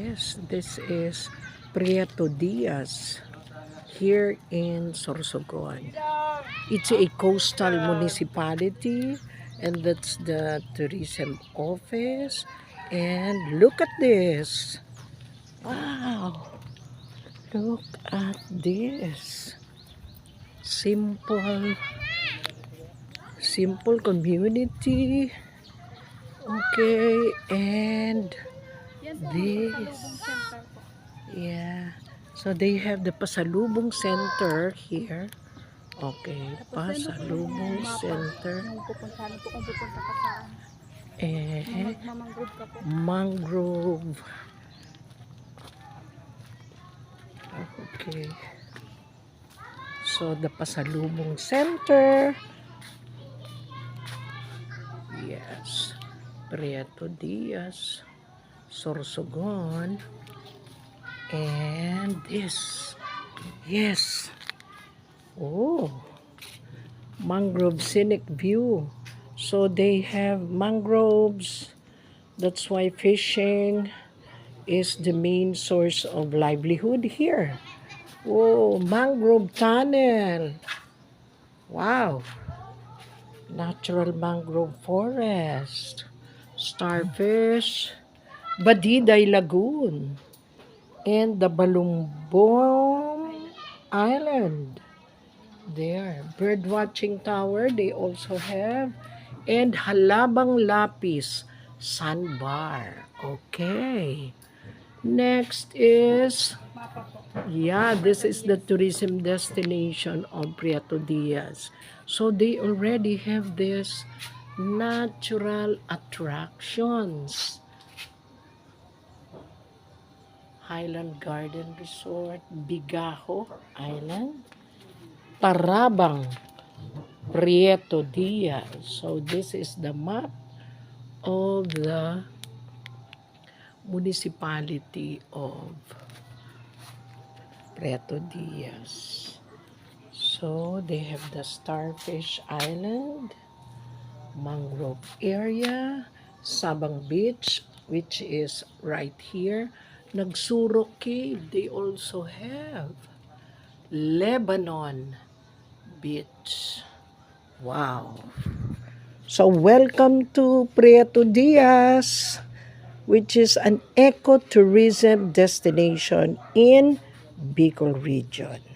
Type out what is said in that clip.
Yes, this is Prieto Diaz here in Sorsogon. It's a coastal municipality, and that's the tourism office. And look at this. Wow, look at this. Simple community. Okay, and this. Yeah. So they have the Pasalubong Center here. Okay, Pasalubong Center. Kung pupunta ka saan. Eh, Magmamangrove ka po. mangrove. Okay. So the Pasalubong Center. Yes. Prieto Diaz, Sorsogon. And this. Yes. Oh. Mangrove scenic view. So they have mangroves. That's why fishing is the main source of livelihood here. Oh, mangrove tunnel. Wow. Natural mangrove forest. Starfish. Badiday Lagoon. And the Balumbong Island. There. Bird watching tower they also have. And Halabang Lapis Sandbar. Okay. Next is, yeah, this is the tourism destination of Prieto Diaz. So they already have this natural attractions. Highland Garden Resort, Bigaho Island, Tarabang, Prieto Diaz. So this is the map of the municipality of Prieto Diaz. So they have the Starfish Island, mangrove area, Sabang Beach, which is right here. Nagsuro Cave, they also have Lebanon Beach. Wow. So welcome to Prieto Diaz, which is an ecotourism destination in Bicol region.